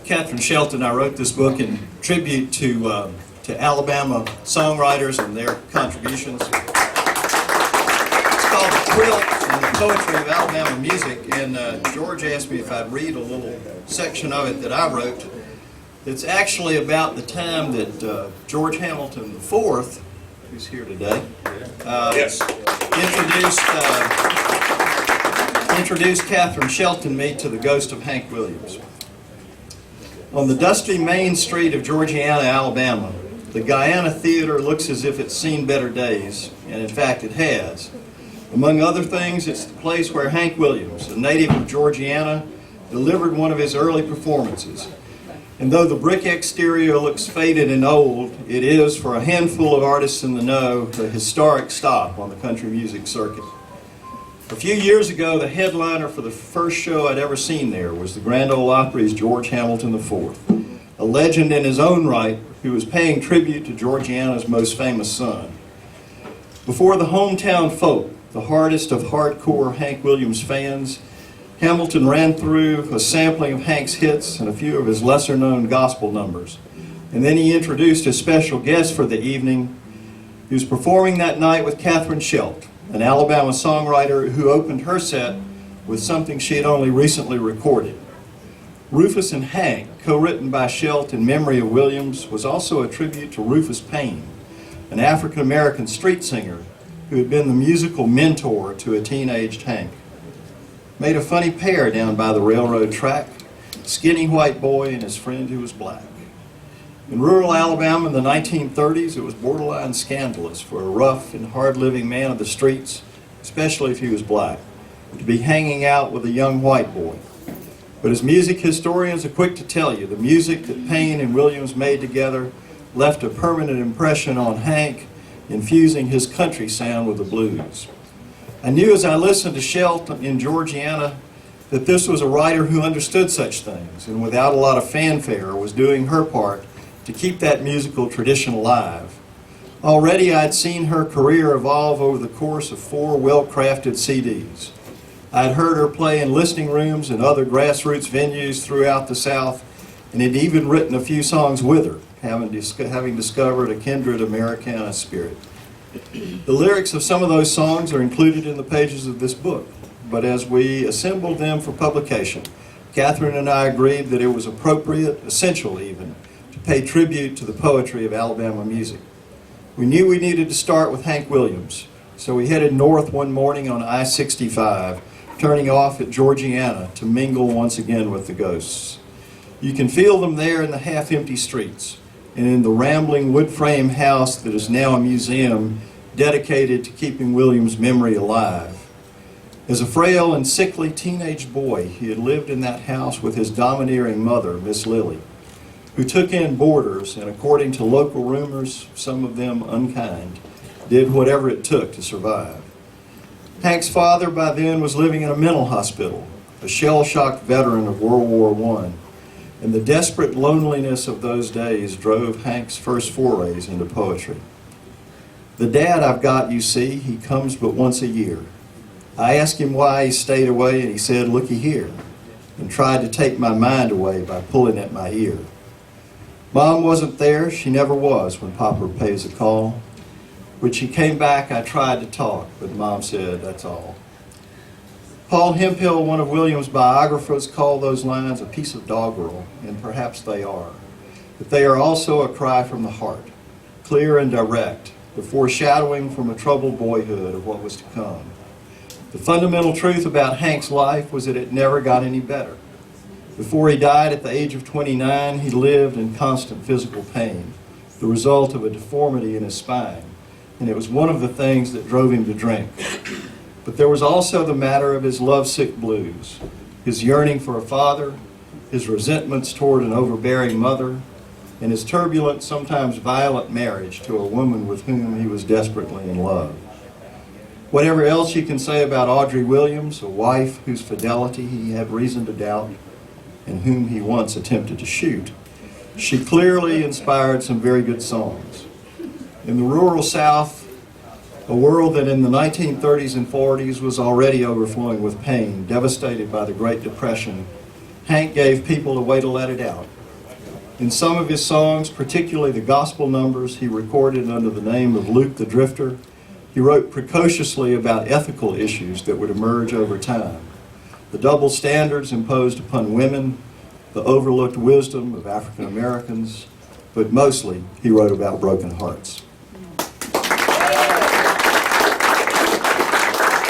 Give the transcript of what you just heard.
Kathryn Scheldt and I wrote this book in tribute to Alabama songwriters and their contributions. It's called Quilt and the Poetry of Alabama Music, and George asked me if I'd read a little section of it that I wrote. It's actually about the time that George Hamilton IV, who's here today, introduced Kathryn Scheldt and me to the ghost of Hank Williams. On the dusty main street of Georgiana, Alabama, the Guyana Theater looks as if it's seen better days, and in fact it has. Among other things, it's the place where Hank Williams, a native of Georgiana, delivered one of his early performances. And though the brick exterior looks faded and old, it is, for a handful of artists in the know, a historic stop on the country music circuit. A few years ago, the headliner for the first show I'd ever seen there was the Grand Ole Opry's George Hamilton IV, a legend in his own right who was paying tribute to Georgiana's most famous son. Before the hometown folk, the hardest of hardcore Hank Williams fans, Hamilton ran through a sampling of Hank's hits and a few of his lesser-known gospel numbers. And then he introduced a special guest for the evening, who was performing that night with Kathryn Scheldt, an Alabama songwriter who opened her set with something she had only recently recorded. Rufus and Hank, co-written by Scheldt in memory of Williams, was also a tribute to Rufus Payne, an African-American street singer who had been the musical mentor to a teenaged Hank. Made a funny pair down by the railroad track, skinny white boy and his friend who was black. In rural Alabama in the 1930s, it was borderline scandalous for a rough and hard-living man of the streets, especially if he was black, to be hanging out with a young white boy. But as music historians are quick to tell you, the music that Payne and Williams made together left a permanent impression on Hank, infusing his country sound with the blues. I knew as I listened to Scheldt in Georgiana that this was a writer who understood such things, and without a lot of fanfare was doing her part to keep that musical tradition alive. Already I'd seen her career evolve over the course of 4 well-crafted CDs. I'd heard her play in listening rooms and other grassroots venues throughout the South, and had even written a few songs with her, having discovered a kindred Americana spirit. The lyrics of some of those songs are included in the pages of this book, but as we assembled them for publication, Kathryn and I agreed that it was appropriate, essential even, to pay tribute to the poetry of Alabama music. We knew we needed to start with Hank Williams, so we headed north one morning on I-65, turning off at Georgiana to mingle once again with the ghosts. You can feel them there in the half-empty streets, and in the rambling wood-frame house that is now a museum dedicated to keeping Williams' memory alive. As a frail and sickly teenage boy, he had lived in that house with his domineering mother, Miss Lily, who took in boarders and, according to local rumors, some of them unkind, did whatever it took to survive. Hank's father by then was living in a mental hospital, a shell-shocked veteran of World War I, and the desperate loneliness of those days drove Hank's first forays into poetry. The dad I've got, you see, he comes but once a year. I asked him why he stayed away, and he said, "Looky here," and tried to take my mind away by pulling at my ear. Mom wasn't there, she never was when Papa pays a call. When she came back, I tried to talk, but Mom said, "That's all." Paul Hemphill, one of Williams' biographers, called those lines a piece of doggerel, and perhaps they are. But they are also a cry from the heart, clear and direct, the foreshadowing from a troubled boyhood of what was to come. The fundamental truth about Hank's life was that it never got any better. Before he died at the age of 29, he lived in constant physical pain, the result of a deformity in his spine, and it was one of the things that drove him to drink. But there was also the matter of his lovesick blues, his yearning for a father, his resentments toward an overbearing mother, and his turbulent, sometimes violent marriage to a woman with whom he was desperately in love. Whatever else you can say about Audrey Williams, a wife whose fidelity he had reason to doubt and whom he once attempted to shoot, she clearly inspired some very good songs. In the rural South, a world that in the 1930s and 40s was already overflowing with pain, devastated by the Great Depression, Hank gave people a way to let it out. In some of his songs, particularly the gospel numbers he recorded under the name of Luke the Drifter, he wrote precociously about ethical issues that would emerge over time. The double standards imposed upon women, the overlooked wisdom of African Americans, but mostly he wrote about broken hearts.